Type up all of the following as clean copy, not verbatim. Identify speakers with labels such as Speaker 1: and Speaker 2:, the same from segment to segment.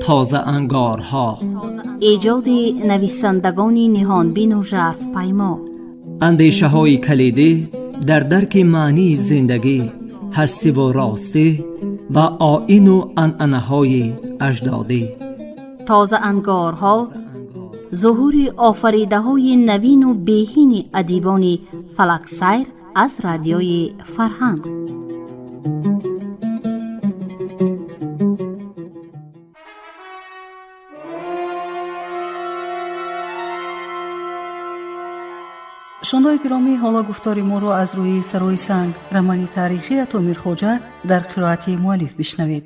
Speaker 1: تازه انگارها،
Speaker 2: ایجاد نویسندگان نهانبین و ژرف پیما،
Speaker 1: اندیشه های کلیدی در درک معنی زندگی، هستی و راستی و آیین و عنعنه های اجدادی.
Speaker 2: تازه انگارها، ظهور آفریده های نوین و بهین ادیبان فلک سیر از رادیوی فرهنگ.
Speaker 3: شنوندگان گرامی، حالا گفتار ما را از روی سرای سنگ، رمان تاریخی اتامیر خوجه در قرائت مؤلف بشنوید.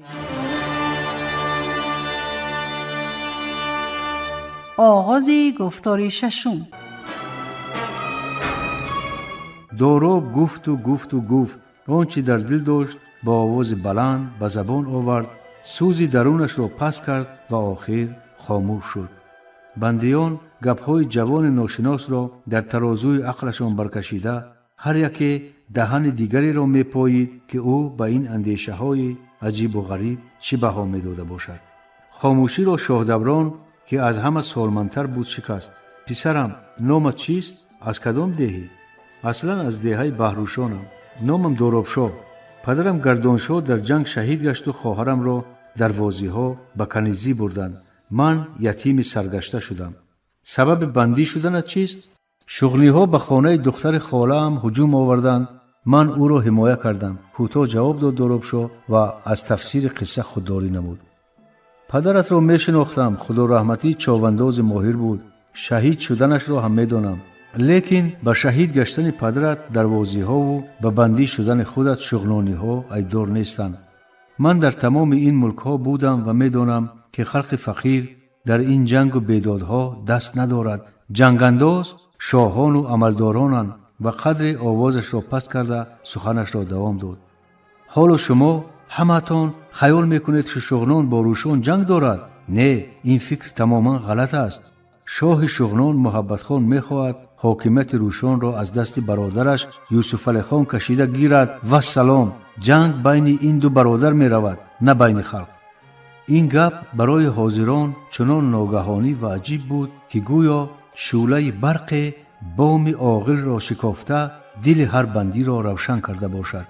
Speaker 3: آغاز گفتار ششم.
Speaker 4: دورو گفت و گفت آنچه در دل داشت با آواز بلند به زبان آورد، سوزی درونش را پس کرد و آخر خاموش شد. بندیان گپ‌های جوان ناشناس را در ترازوی عقلشان برکشیده، هر یکی دهن دیگری را می‌پایید که او به این اندیشه‌های عجیب و غریب چه بها می‌داده باشد. خاموشی را شاهدوران که از همه سالمندتر بود شکست. پسرم، نامت چیست؟ از کدام دهی؟ اصلا از دهه بهروشانم. نامم دورابشاه. پدرم گردانشاه در جنگ شهید گشت و خواهرم را در وازی‌ها به کنیزی بردند. من یتیم سرگشته شدم. سبب بندی شدنت چیست؟ شغلی‌ها به خانه دختر خاله‌ام هجوم آوردند. من او را حمایه کردم. کوتاه جواب داد دورابشاه و از تفسیر قصه خودداری نمود. پدرت را میشناختم. خدا رحمتی چاوانداز ماهر بود. شهید شدنش را هم میدانم. لیکن به شهید گشتن پدرت در وازی‌ها و به بندی شدن خودت شغلانی‌ها عیبدار نیستند. من در تمام این ملک‌ها بودم و میدانم که خلق فقیر در این جنگ و بیدادها دست ندارد. جنگانداز شاهان و عملدارانند و قدر آوازش را پست کرده سخنش را دوام داد. حالا شما همتان خیال میکنید که شغنان با روشان جنگ دارد. نه، این فکر تماما غلط است. شاه شغنان محبت خان میخواهد حاکمیت روشان را از دست برادرش یوسف علی خان کشیده گیرد و سلام. جنگ بین این دو برادر می رود، نه بین خلق. این گپ برای حاضران چنان ناگهانی و عجیب بود که گویا شعله برق بام عاقل را شکافته دل هر بندی را روشن کرده باشد.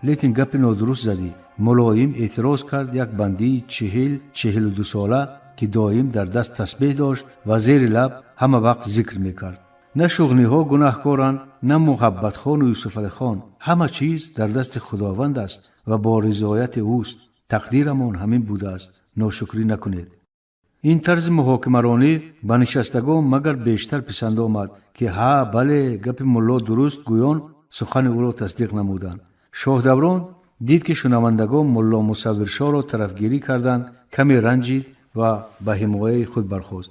Speaker 4: لیکن گپ نادرست زدی. ملایم اعتراض کرد یک بندی 42 ساله که دائم در دست تسبیح داشت و زیر لب همه وقت ذکر میکرد. نه شغنی ها گناهکارند، نه محبت خان و یوسف علی خان. همه چیز در دست خداوند است و با رضایت اوست. تقدیرمان همین بوده است. ناشکری نکنید. این طرز محاکمرانی به نشستگان مگر بیشتر پسند آمد که ها بله گپ ملا درست گویان سخن او را تصدیق نمودند. شاهدوران دید که شنوندگان ملا مصورشاه را طرفگیری کردند. کمی رنجید و به حمایه خود برخاست.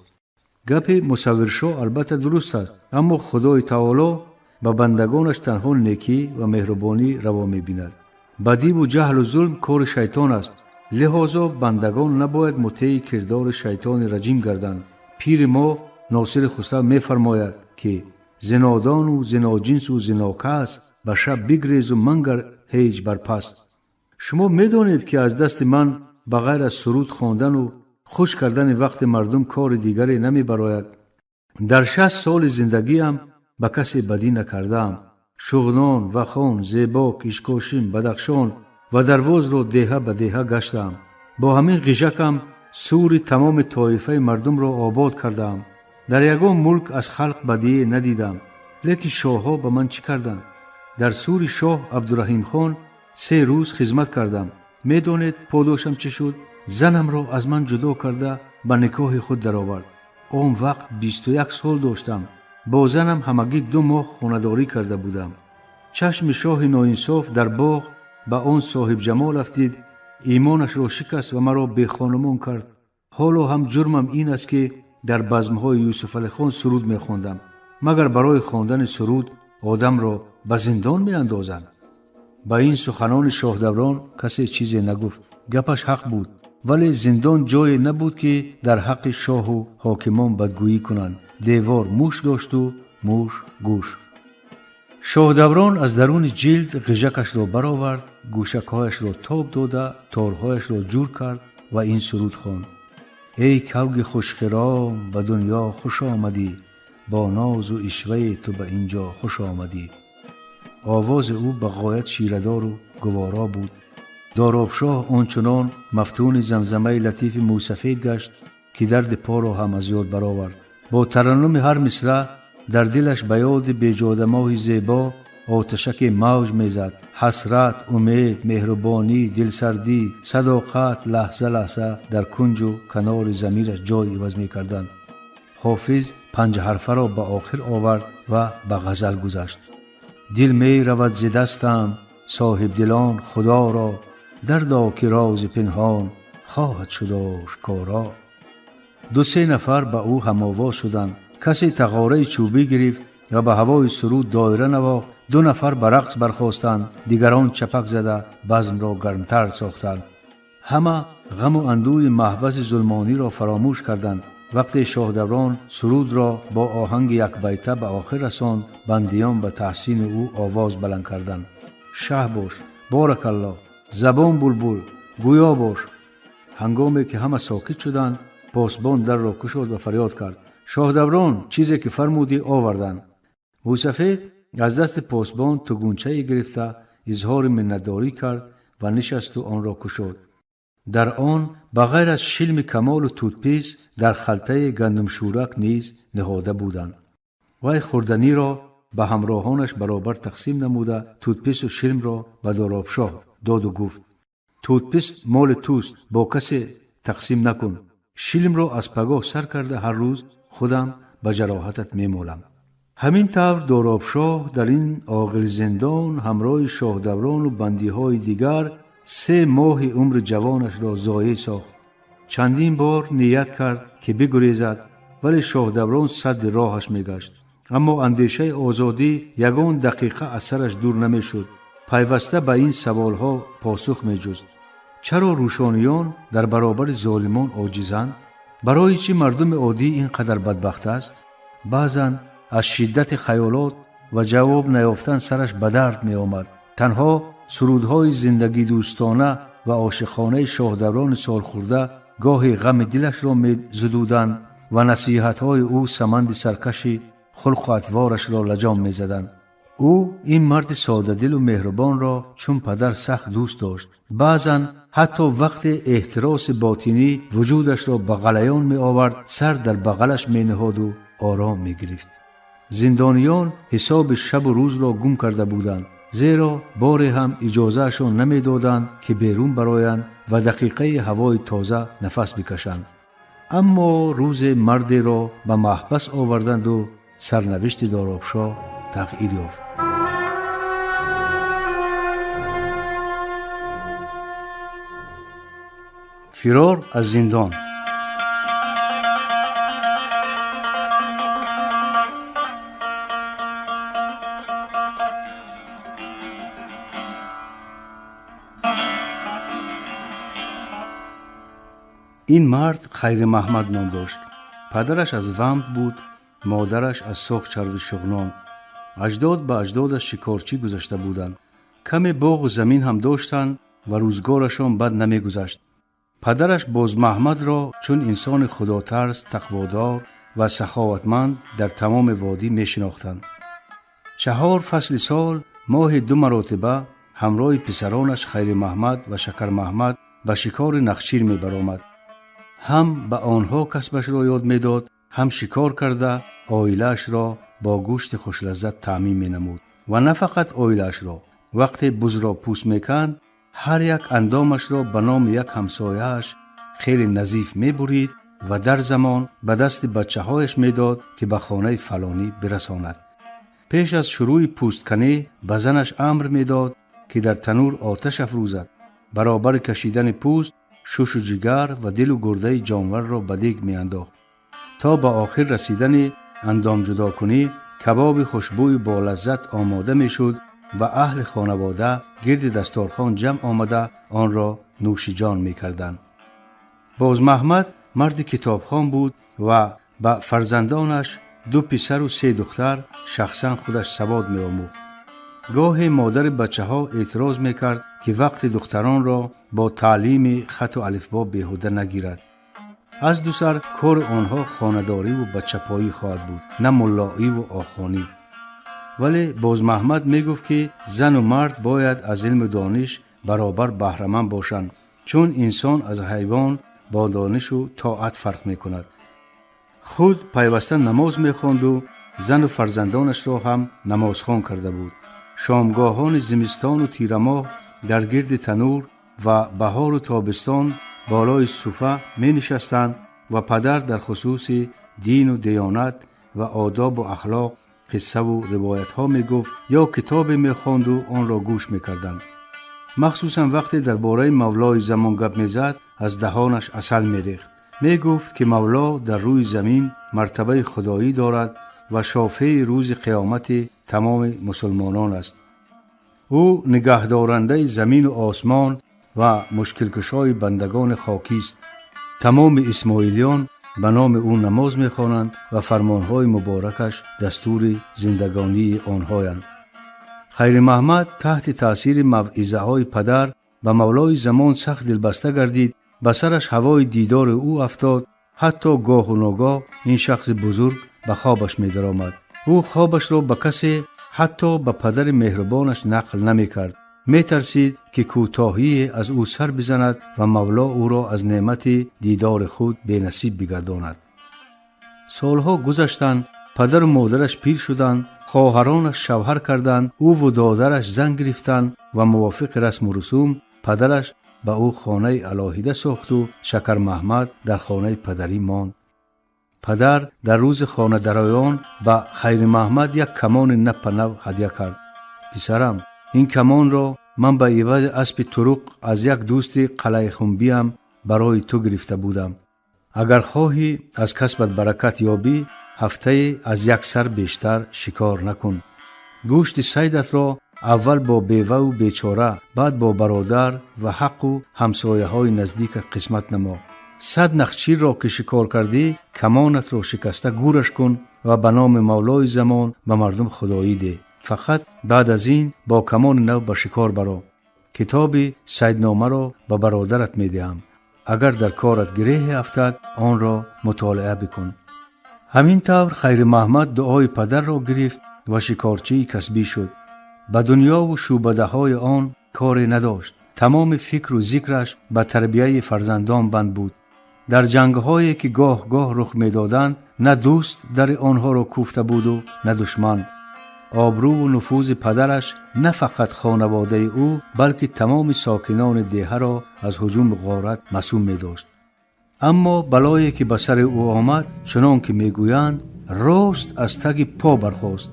Speaker 4: گپ مصورشاه البته درست است، اما خدای تعالی به بندگانش تنها نیکی و مهربانی روا می‌بیند. بدی و جهل و ظلم کار شیطان است. لذا بندگان نباید مطیع کردار شیطان رجیم گردند. پیر ما ناصر خسرو می‌فرماید که زنادان و زناجنس و زناکس به شب بگریز و منگر هیچ برپس. شما می‌دانید که از دست من بغیر از سرود خواندن و خوش کردن وقت مردم کار دیگری نمی براید. در 60 سال زندگیم به کسی بدی نکردم. شغنان، وخان، زیباک، اشکاشم، بدخشان و درواز را دهه به دهه گشتم. با همین غیژکم سور تمام طایفه مردم را آباد کردم. در یگان ملک از خلق بدی ندیدم. لیکن شاهها به من چی کردند؟ در سور شاه عبدالرحیم خان 3 روز خدمت کردم. میدانید پاداشم چی شد؟ زنم را از من جدا کرده به نکاح خود درآورد. اون وقت 21 سال داشتم. با زنم همگی 2 ماه خانه‌داری کرده بودم. چشم شاه ناانصاف در باغ به آن صاحب جمال افتید. ایمانش را شکست و مرا بی خانمان کرد. حالا هم جرمم این است که در بزم‌های یوسف علی خان سرود می‌خواندم. مگر برای خواندن سرود آدم را به زندان می‌اندازند؟ با این سخنان شاهدوران کسی چیزی نگفت. گپش حق بود. ولی زندان جای نبود که در حق شاه و حاکمان بدگویی کنند. دیوار موش داشت و موش گوش. شاهدوران از درون جلد غژکش را برآورد، گوشک‌هایش را تاب داده، تارهایش را جور کرد و این سرود خواند: ای کوگ خوشخرام به دنیا خوش آمدی، با ناز و عشوه تو به اینجا خوش آمدی. آواز او به غایت شیردار و گوارا بود. دارابشاه آنچنان مفتون زمزمه لطیف موسفید گشت که درد پا را هم از یاد برآورد. با ترنم هر مصرع در دلش به یاد بیجاده ماه زیبا آتشک موج میزد. حسرت، امید، مهربانی، دلسردی، صداقت لحظه لحظه در کنج و کنار ضمیرش جای عوض میکردند. حافظ 5 حرفه را به آخر آورد و به غزل گذشت: دل می رود ز دستم صاحب دلان خدا را، دردا که راز پنهان خواهد شد آشکارا. 2-3 نفر به او هم آواز شدند. کسی تقاره چوبی گرفت و به هوای سرود دایره نواخت. 2 نفر به رقص برخاستند، دیگران چپک زده بزم را گرمتر ساختند. همه غم و اندوه محبس ظلمانی را فراموش کردند. وقتی شاه دوران سرود را با آهنگ یک بیته به آخر رساند، بندیان به تحسین او آواز بلند کردند: شه باش، بارک الله، زبان بلبل، گویا باش. هنگامی که همه ساکت شدند، پاسبان در را گشاد و فریاد کرد: شاه دوران، چیزی که فرمودی آوردند. موسفید از دست پاسبان توگونچه گرفته اظهار منتداری کرد و نشست و آن را گشاد. در آن بغیر از شلم کمال و توتپیس در خلطه گندم شورک نیز نهاده بودند. وی خوردنی را به همراهانش برابر تقسیم نموده توتپیس و شلم را به دارابشاه داد و گفت: توتپیس مال توست، با کسی تقسیم نکن. شلم را از پگاه سر کرده هر روز خودم به جراحتت میمالم. همین طور دارابشاه در این عاقل زندان همراه شاه دوران و بندی های دیگر 3 ماه عمر جوانش را ضایع ساخت. چندین بار نیت کرد که بگریزد، ولی شاه دوران صد راهش میگشت. اما اندیشه آزادی یگان دقیقه از سرش دور نمیشد. پیوسته به این سوالها پاسخ میجست: چرا روشانیان در برابر ظالمان عاجزند؟ برای چی مردم عادی اینقدر بدبخت است؟ بعضن از شدت خیالات و جواب نیافتن سرش به درد می آمد. تنها سرودهای زندگی دوستانه و عاشقانه شاه دوران سال خورده گاهی غم دلش را می زدودند و نصیحتهای او سمند سرکشی خلق و اطوارش را لجام می زدند. او این مرد ساده دل و مهربان را چون پدر سخت دوست داشت. بعضن حتی وقت احتراس باطنی وجودش را به غلیان می آورد، سر در بغلش می نهاد و آرام می گرفت. زندانیان حساب شب و روز را گم کرده بودند، زیرا باری هم اجازهشان نمی دادند که بیرون برایند و دقیقه هوای تازه نفس بکشند. اما روز مردی را به محبس آوردند و سرنوشت دارابشاه تغییر یافت. فرار از زندان. این مرد خیر محمد نام داشت. پدرش از ومد بود، مادرش از ساخت چرو شغنان. اجداد به اجدادش شکارچی گذشته بودند. کمی باغ و زمین هم داشتند و روزگارشان بد نمی گذشت. پدرش باز محمد را چون انسان خداترس، تقوادار و سخاوتمند در تمام وادی می شناختند. 4 فصل سال ماه 2 مرتبه همراه پسرانش خیر محمد و شکر محمد به شکار نخچیر می برآمد. هم به آنها کسبش را یاد می داد، هم شکار کرده عائله‌اش را با گوشت خوش لذت طعمی می نمود. و نه فقط عائله‌اش را، وقتی بز را پوست می کند هر یک اندامش را به نام یک همسایه‌اش خیلی نظیف می برید و در زمان به دست بچه هایش می داد که به خانه فلانی برساند. پیش از شروع پوست کنی به زنش امر می داد که در تنور آتش افروزد. برابر کشیدن پوست شش و جگر و دل و گرده جانور را به دیگ می انداخت. تا به آخر رسیدن اندام جدا کنی کباب خوشبوی با لذت آماده می شد و اهل خانواده گرد دستارخوان جمع آمده آن را نوش جان می کردند. باز محمد مرد کتابخوان بود و به فرزندانش 2 پسر و 3 دختر شخصا خودش سواد می آموخت. گاه مادر بچه ها اعتراض میکرد که وقت دختران را با تعلیم خط و الفبا بیهوده نگیرد. از دو سر کار آنها خانه‌داری و بچه‌پایی خواهد بود، نه ملایی و آخوانی. ولی باز محمد میگفت که زن و مرد باید از علم و دانش برابر بهره‌مند باشند، چون انسان از حیوان با دانش و طاعت فرق میکند. خود پیوسته نماز میخواند و زن و فرزندانش را هم نمازخوان کرده بود. شامگاهان زمستان و تیر ماه در گرد تنور و بهار و تابستان بالای صوفه می نشستند و پدر در خصوص دین و دیانت و آداب و اخلاق قصه و روایت ها می گفت یا کتابی می خواند و آن را گوش می کردند. مخصوصا وقتی درباره مولای زمان گپ می زد از دهانش عسل می ریخت. می گفت که مولا در روی زمین مرتبه خدایی دارد و شافع روز قیامت تمام مسلمانان است. او نگهدارنده زمین و آسمان و مشکل کشای بندگان خاکی است. تمام اسماعیلیان به نام او نماز می‌خوانند و فرمانهای مبارکش دستور زندگانی آنهایند. خیر محمد تحت تأثیر موعظه‌های پدر به مولای زمان سخت دلبسته گردید. به سرش هوای دیدار او افتاد. حتی گاه و ناگاه این شخص بزرگ به خوابش می درآمد. او خوابش را به کسی حتی به پدر مهربانش نقل نمی کرد. می ترسید که کوتاهی از او سر بزند و مولا او را از نعمت دیدار خود بی نصیب بگرداند. سالها گذشتند. پدر و مادرش پیر شدند. خواهرانش شوهر کردند. او و دادرش زن گرفتند و موافق رسم و رسوم پدرش به او خانه علاهیده ساخت و شکر محمد در خانه پدری ماند. پدر در روز خانه درایان به خیر محمد یک کمان نپ نو هدیه کرد. پسرم، این کمان را من به عوض اسب ترق از یک دوست قلعه خنبیم برای تو گرفته بودم. اگر خواهی از کسبت برکت یابی هفته از یک سر بیشتر شکار نکن. گوشت صیدت را اول با بیوه و بیچاره، بعد با برادر و حق و همسایه های نزدیکت قسمت نما. 100 نخچیر را که شکار کردی کمانت را شکسته گورش کن و به نام مولای زمان به مردم خدایی ده. فقط بعد از این با کمان نو به شکار برو. کتاب صیدنامه را به برادرت می دهم. اگر در کارت گره افتد آن را مطالعه بکن. همین طور خیر محمد دعای پدر را گرفت و شکارچی کسبی شد. به دنیا و شوبده های آن کاری نداشت. تمام فکر و ذکرش به تربیه فرزندان بند بود. در جنگ هایی که گاه گاه رخ می دادند نه دوست در آنها را کوفته بود و نه دشمن. آبرو و نفوذ پدرش نه فقط خانواده او بلکه تمام ساکنان دیه را از هجوم غارت مسئول می داشت. اما بلایی که به سر او آمد چنان که می گویند راست از تگ پا برخاست.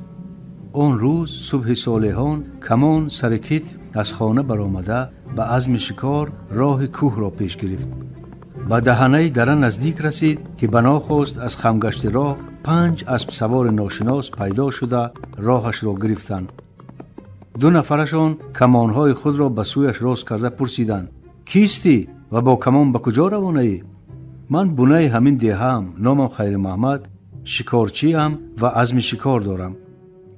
Speaker 4: آن روز صبح صالحان کمان سر کتف از خانه برآمده به عزم شکار راه کوه را پیش گرفت. به دهنه دره نزدیک رسید که بناخواست از خمگشت راه 5 اسب سوار ناشناس پیدا شده راهش را گرفتند. 2 نفرشان کمانهای خود را به سویش راست کرده پرسیدند کیستی و با کمان به کجا روانه ای؟ من بنه همین دیهم، نامم خیر محمد، شکارچی ام و عزم شکار دارم.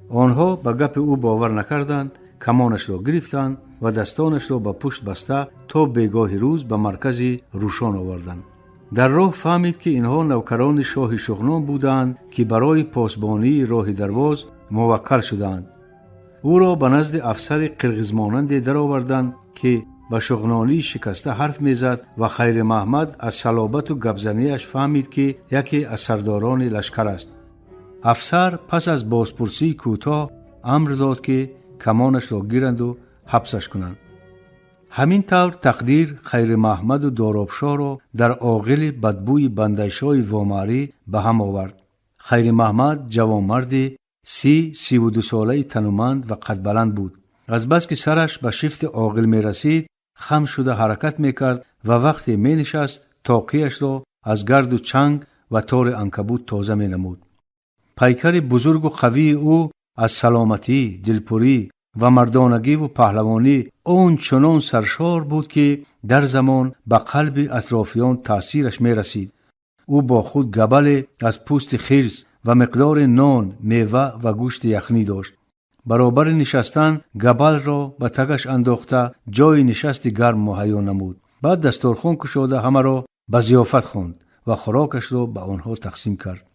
Speaker 4: آنها به گپ او باور نکردند، کمانش را گرفتند و دستانش را به پشت بسته تا بیگاه روز به مرکز روشان آوردند. در راه فهمید که اینها نوکران شاه شغنان بودند که برای پاسبانی راه درواز موکل شدند. او را به نزد افسر قرغز مانند در آوردند که به شغنانی شکسته حرف میزد و خیر محمد از صلابت و گپزنیش فهمید که یکی از سرداران لشکر است. افسر پس از بازپرسی کوتاه امر داد که کمانش را گیرند و حبسش کنند. همین طور تقدیر خیر محمد و دارابشاه را در آغل بدبوی بندشای واماری به هم آورد. خیر محمد جوانمردی 30-32 ساله تنومند و قد بلند بود. از بس که سرش به شفت آغل می رسید خم شده حرکت می کرد و وقتی می نشست تاقیش را از گرد و چنگ و تار عنکبوت تازه می نمود. پیکر بزرگ و قوی او از سلامتی، دلپوری و مردانگی و پهلوانی اون چنان سرشار بود که در زمان به قلب اطرافیان تأثیرش می رسید. او با خود گبل از پوست خرس و مقدار نان، میوه و گوشت یخنی داشت. برابر نشستن گبل را به تگش انداخته جای نشستی گرم مهیا نمود. بعد دسترخوان گشوده همه را به ضیافت خواند و خوراکش را به آنها تقسیم کرد.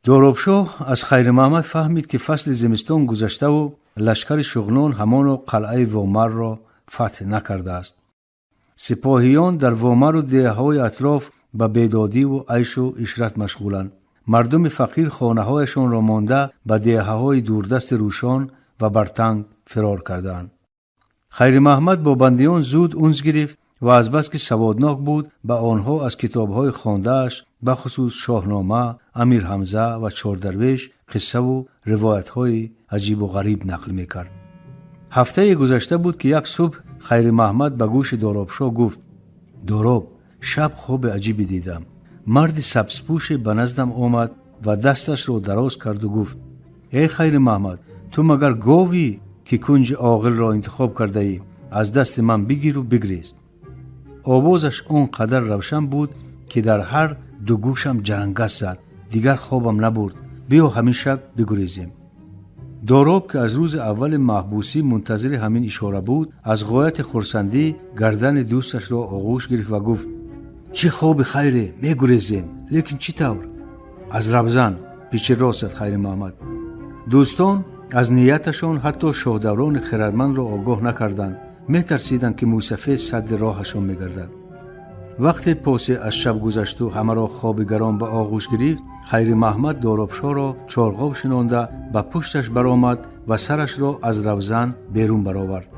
Speaker 4: دارابشاه از خیر محمد فهمید که فصل زمستان گذشته و لشکر شغنان همان قلعه وامر را فتح نکرده است. سپاهیان در وامر و دههای اطراف به بیدادی و عیش و عشرت مشغولند. مردم فقیر خانه‌هایشان را مانده به دهه‌های دوردست روشان و برتنگ فرار کردند. خیر محمد با بندیان زود اونس گرفت و از بس که سوادناک بود به آنها از کتاب‌های خوانده‌اش به خصوص شاهنامه، امیر حمزه و چهار درویش قصه و روایت‌های عجیب و غریب نقل می‌کرد. هفته گذشته بود که یک صبح خیر محمد به گوش دارابشاه گفت: داراب، شب خواب عجیبی دیدم. مرد سبزپوش به نزدم آمد و دستش را دراز کرد و گفت: ای خیر محمد، تو مگر گاوی که کنج عاقل را انتخاب کرده ای؟ از دست من بگیر و بگریز. آوازش آنقدر روشن بود که در هر دو گوشم جرنگس زد. دیگر خوابم نبرد. بیا همین شب بگریزیم. داراب که از روز اول محبوسی منتظر همین اشاره بود، از غایت خرسندی گردن دوستش را آغوش گرفت و گفت: چه خواب خیره، میگریزیم. لیکن چی طور؟ از ربزن. پیچ راست خیر محمد. دوستان از نیتشان حتی شاهدوران خردمند را آگاه نکردند. میترسیدند که موسفه صد راهشان میگردد. وقتی پاس از شب گذشت و همه را خواب گران به آغوش گرفت، خیر محمد دارابشاه را چارغاب شنانده به پشتش برآمد و سرش را از روزن بیرون برآورد.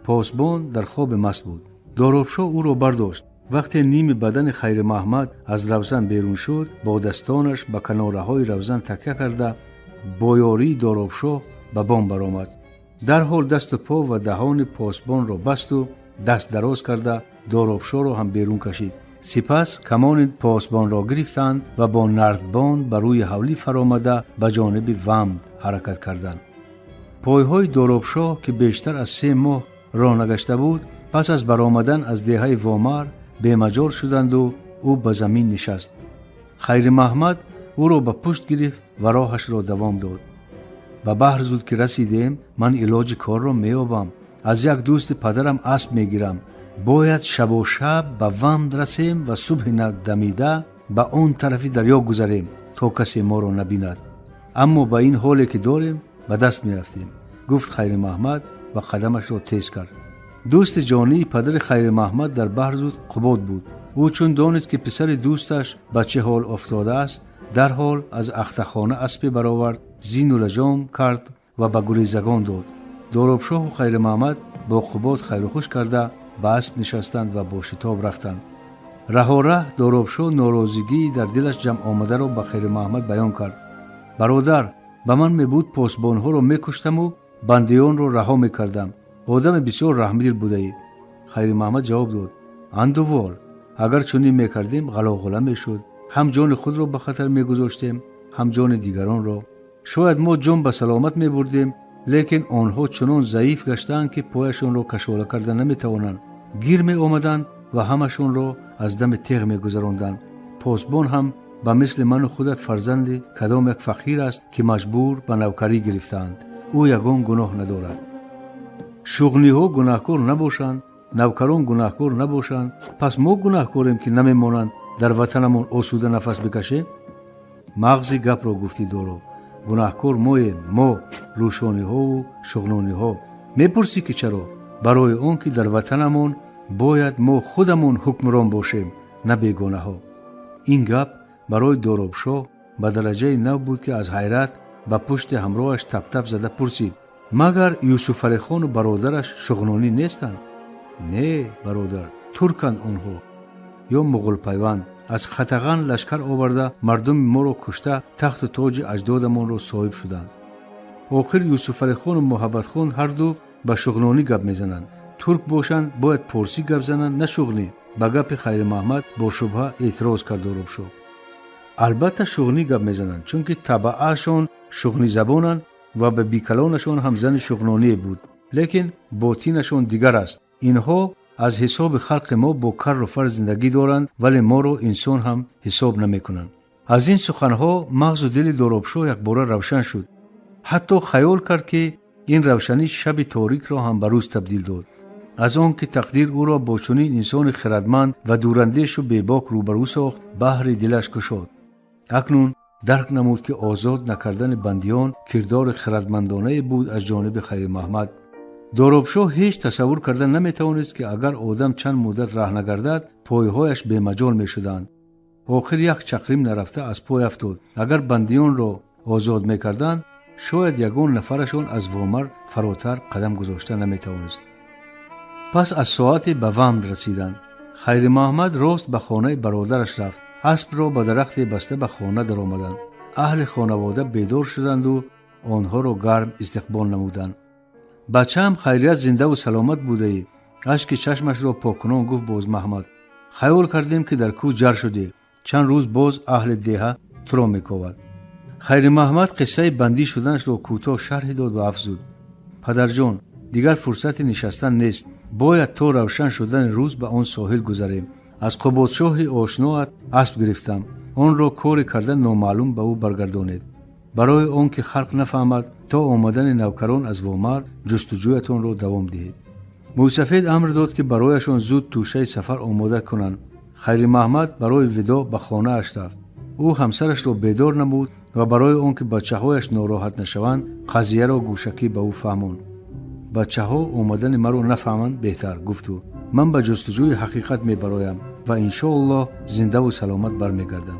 Speaker 4: پاسبان در خواب مست بود. دارابشاه او را برداشت. وقتی نیم بدن خیر محمد از روزن بیرون شد، با دستانش به کناره‌های روزن تکیه کرده با یاری دارابشاه به بام برآمد. در حال دست و پا و دهان پاسبان را بست و دست دراز کرده دارابشاه را هم بیرون کشید. سپس کمان پاسبان را گرفتند و با نردبان بر روی حولی فرآمده به جانب ومد حرکت کردند. پایهای دارابشاه که بیشتر از 3 ماه راه نگشته بود، پس از برآمدن از دهه وامر بیمجال شدند و او به زمین نشست. خیر محمد او را به پشت گرفت و راهش را دوام داد. به بحر زود که رسیدیم، من علاج کار را میابم. از یک دوست پدرم اسب میگیرم. باید شب و شب به ومد رسیم و صبح دمیده به آن طرفی دریا گذریم تا کسی ما را نبیند. اما به این حالی که داریم به دست میافتیم، گفت خیر محمد و قدمش را تیز کرد. دوست جانی پدر خیر محمد در بحرزود قباد بود. او چون دانست که پسر دوستش به چه حال افتاده است، در حال از اختخانه اسب برآورد، زین و لجام کرد و به گریزگان داد. دارابشاه و خیر محمد با قباد خیر و خوش کرده به اسب نشستند و با شتاب رفتند. ره دارابشاه ناراضگی در دلش جمع آمده را به خیر محمد بیان کرد. برادر، به من میبود پاسبانها را میکشتم و بندیان را رها میکردم. آدم بسیار رحمدل بوده ای. خیر محمد جواب داد: اندوال، اگر چنین میکردیم غلاغله میشد. هم جان خود را به خطر میگذاشتیم، هم جان دیگران را. شاید ما جان به سلامت میبردیم، لیکن آنها چنان ضعیف گشتند که پایشان را کشاله کردن نمیتوانند. گیر می آمدند و همشون را از دم تیغ میگذراندند. پاسبان هم به مثل من و خودت فرزند کدام یک فقیر است که مجبور به نوکری گرفتند. او یگان گناه ندارد. شغلی ها گناهکار نباشند، نوکران گناهکار نباشند، پس ما گناهکاریم که نمیمانند در وطنمون آسوده نفس بکشیم؟ مغز گپ را گفتی دارو. گناهکار ما روشانی ها و شغلانی ها. میپرسی که چرا؟ برای آن که در وطنمون باید ما خودمون حکمران باشیم، نه بیگانه ها. این گپ برای دارابشاه به درجه نو بود که از حیرت به پشت همراهش تپ تپ زده پرسید: مگر یوسف علی خان و برادرش شغنانی نیستند؟ نه برادر، ترکند آنها، یا مغول پیوند. از خطغن لشکر آورده مردم ما را کشته تخت و تاج اجدادمان را صاحب شدند. آخر یوسف علی خان و محبت خان هر دو به شغنانی گپ میزنند. ترک باشند باید پارسی گپ زنند، نه شغلی. به گپ خیر محمد با شبهه اعتراض کرد دارابشاه. البته شغلی گپ میزنند، چون که طبعشان شغلی زبانند و به بیکلانشان هم زن شغنانی بود، لیکن باطینشان دیگر است. اینها از حساب خلق ما با کر و فر زندگی دارند، ولی ما رو انسان هم حساب نمی کنند. از این سخنها مغز و دل دارابشاه یک باره روشن شد. حتی خیال کرد که این روشنی شب تاریک را هم به روز تبدیل داد. از آن که تقدیر او را با چنین انسان خردمند و دوراندیش و بیباک روبرو ساخت، بحر دلش گشاد. اکنون درک نمود که آزاد نکردن بندیان کردار خردمندانه بود از جانب خیر محمد. دارابشاه هیچ تصور کردن نمیتوانست که اگر آدم چند مدت راه نگردد پایهایش به مجال میشدند. آخر یک چقریم نرفته از پای افتاد. اگر بندیان را آزاد میکردند شاید یگان نفرشان از وامر فراتر قدم گذاشته نمیتوانست. پس از ساعتی به ومد رسیدند. خیر محمد راست به خانه برادرش رفت. اسب را به درخت بسته به خانه در آمدند. اهل خانواده بیدار شدند و آنها را گرم استقبال نمودند. بچه هم خیریت زنده و سلامت بوده ای؟ اشک چشمش را پاکنان گفت باز محمد. خیال کردیم که در کوه جر شدی. چند روز باز اهل دیه تو را میکاود. خیر محمد قصه بندی شدنش را کوتاه شرح داد و افزود. پدر جان، دیگر فرصت نشستن نیست. باید تا روشن شدن روز به آن ساحل گذریم. از قبادشاه آشنایت اسب گرفتم. آن را کار کردن نامعلوم به او برگردانید. برای آن که خلق نفهمد تا آمدن نوکران از وامر جستجویتان را دوام دهید. موسفید امر داد که برایشان زود توشه سفر آماده کنند. خیر محمد برای وداع به خانه اش رفت. او همسرش را بیدار نمود و برای آن که بچه‌هایش ناراحت نشوند قضیه را گوشکی به او فهماند. بچه‌ها آمدن مرا نفهمند بهتر، گفت او. من به جستجوی حقیقت میبرایم و انشاءالله زنده و سلامت برمیگردم.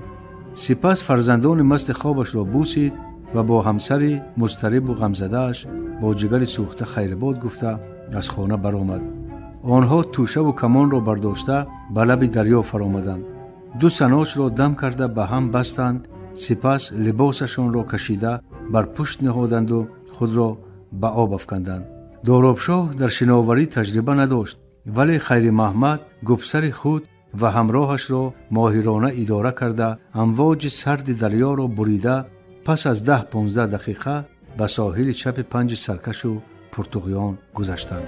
Speaker 4: سپس فرزندان مست خوابش را بوسید و با همسری مضطرب و غمزده‌اش با جگر سوخته خیرباد گفته از خانه برآمد. آنها توشه و کمان را برداشته به لب دریا فرآمدند. دو سناچ را دم کرده به هم بستند. سپس لباسشان را کشیده بر پشت نهادند و خود را به آب افکندند. دارابشاه در شناوری تجربه نداشت، ولی خیر محمد گفسر خود و همراهش را ماهرانه اداره کرده امواج سرد دریا را بریده پس از 10-15 دقیقه به ساحل چپ پنج سرکش و پرتغیان گذشتند.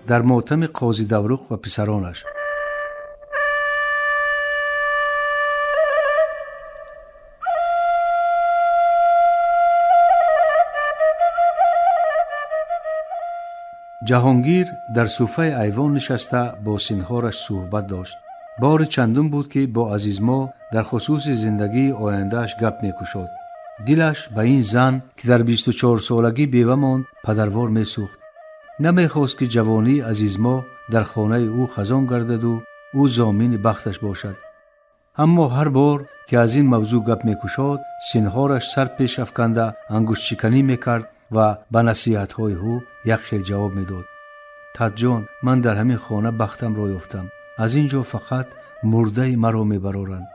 Speaker 4: در ماتم قاضی دورق و پسرانش. جهانگیر در صوفه ایوان نشسته با سینهارش صحبت داشت. بار چندم بود که با عزیزما در خصوص زندگی آیندهش گپ می‌کشاد. دلش به این زن که در 24 سالگی بیوه ماند پدروار می‌سوخت. نمیخواست که جوانی عزیزما در خانه او خزان گردد و او ضامن بختش باشد. اما هر بار که از این موضوع گپ می‌کشاد سینهارش سر پیش افکنده انگشت شکنی می‌کرد و به نصیحت‌های او یک خیل جواب می‌داد. تد جان، من در همین خانه بختم را یافتم. از اینجا فقط مرده مرا می‌برارند.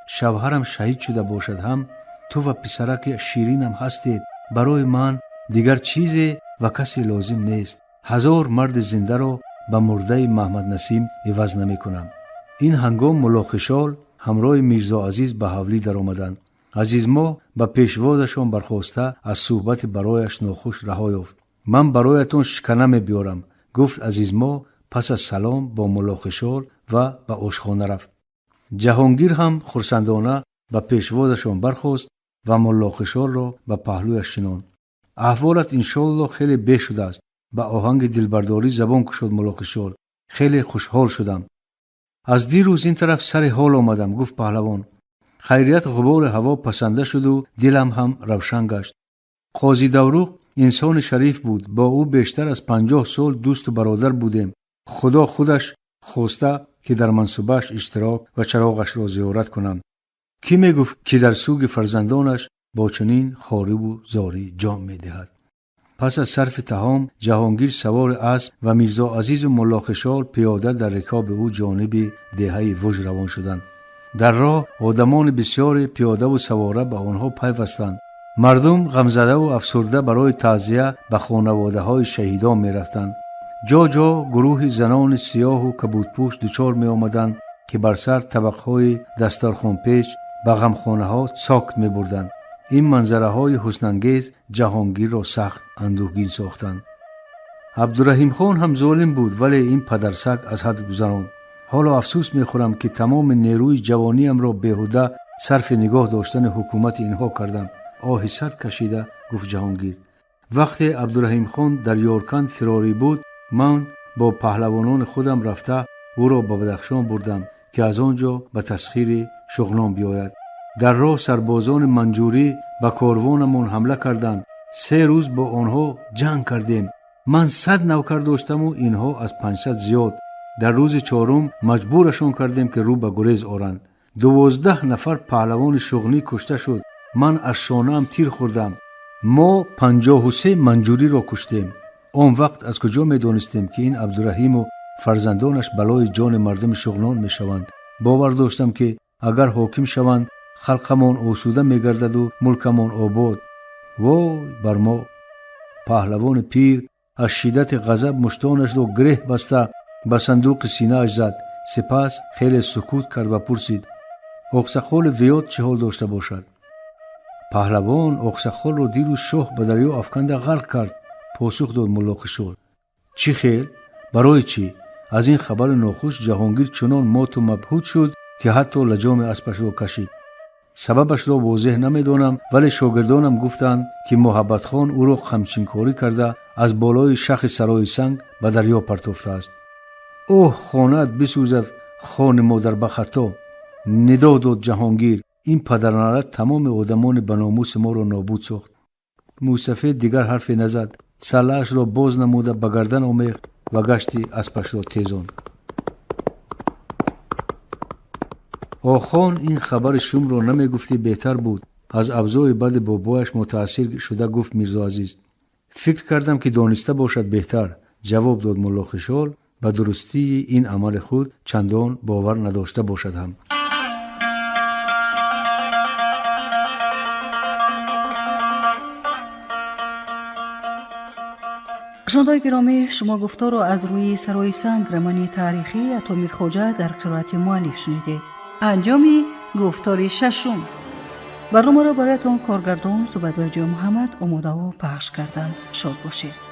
Speaker 4: شوهرم شهید شده باشد هم تو و پسرک شیرینم هستید. برای من دیگر چیزی و کسی لازم نیست. 1000 مرد زنده را به مرده محمد نسیم عوض نمی کنم. این هنگام ملا خشال همراه میرزا عزیز به حولی در آمدند. عزیز ما به پیشوازشان برخواسته از صحبت برایش ناخوش رها یافت. من برایتون شکنه می بیارم، گفت عزیز ما. پس از سلام با ملا خشال و به آشخانه رفت. جهانگیر هم خرسندانه به پیشوازشان برخواست و ملا خشال را به پهلویش شناند. احوالت انشالله خیلی به شده است. به آهنگ دلبرداری زبان گشاد ملا خشال. خیلی خوشحال شدم. از دیروز این طرف سر حال آمدم، گفت پهلوان. خیریت غبار هوا پسنده شد و دلم هم روشن گشت. قاضی دورق انسان شریف بود. با او بیشتر از 50 سال دوست و برادر بودیم. خدا خودش خواسته که در منصبش اشتراک و چراغش را زیارت کنم. کی می گفت که در سوگ فرزندانش با چنین خاری و زاری جام می دهد. پس از صرف طعام جهانگیر سوار اسب و میرزا عزیز و ملا خشال پیاده در رکاب او جانب دهه وج روان شدند. در راه آدمان بسیار پیاده و سواره به آنها پیوستند. مردم غمزده و افسرده برای تعزیه به خانواده های شهیدان می رفتند. جا جا گروه زنان سیاه و کبودپوش دچار می آمدند که بر سر طبقهای دستارخوان پیچ به غمخانه ها ساکت می بردند. این منظره های حسن‌انگیز جهانگیر را سخت اندوهگین ساختند. عبدالرحیم خان هم ظالم بود، ولی این پدرسگ از حد گذراند. حالا افسوس می خورم که تمام نیروی جوانیم را بیهوده صرف نگاه داشتن حکومت اینها کردم. آهی سرد کشیده گفت جهانگیر. وقتی عبدالرحیم خان در یارکند فراری بود، من با پهلوانان خودم رفته او را به بدخشان بردم که از آنجا به تسخیر شغلان بیاید. در راه سربازان منجوری به کاروانمان حمله کردند. 3 روز با آنها جنگ کردیم. من 100 نوکر داشتم و اینها از 500 زیاد. در روز 4م مجبورشان کردیم که رو به گریز آرند. 12 نفر پهلوان شغلی کشته شد. من از شانه‌ام تیر خوردم. ما 53 منجوری را کشتیم. آن وقت از کجا می دانستیم که این عبدالرحیم و فرزندانش بلای جان مردم شغلان می شوند؟ باور داشتم که اگر حاکم شوند خلقمان آسوده می گردد و ملکمان آباد. وای بر ما! پهلوان پیر از شدت غضب مشتانش را گره بسته به صندوق سینه اش زد. سپس خیلی سکوت کرد و پرسید: اقسخال ویاد چه حال داشته باشد؟ پهلوان اقسخال را دیروز شاه به دریا افکنده غرق کرد. پاسخ داد ملا خشال: چی خیل؟ برای چی؟ از این خبر ناخوش جهانگیر چنان مات و مبهوت شد که حتی لجام اسبش را کشید. سببش را واضح نمیدانم، ولی شاگردانم گفتند که محبت خان او را خمچینکاری کرده از بالای شاخ سرای سنگ به دریا پرتافته است. اوه خانه‌ات بسوزد خان مادر به خطا! ندا داد جهانگیر: این پدرنرد تمام آدمان بناموس ما را نابود ساخت. موسفید دیگر حرفی نزد. سله‌اش را باز نموده به گردن آمیخت و گشتی اسبش را تیزاند. آخان این خبر شوم را نمی گفتی بهتر بود. از ابزای بد بابایش متأثر شده گفت: میرزا عزیز، فکر کردم که دانسته باشد بهتر. جواب داد ملا خشال: به درستی این عمل خود چندان باور نداشته باشد هم.
Speaker 3: شنوندگان گرامی، شما گفتار را از روی سرای سنگ رمان تاریخی اتامیر خوجه در قرائت مؤلف شنیدید. انجام گفتار 6. برنامه را برایتان کارگردان زبیده محمد آماده و پخش کردند. شاد باشید.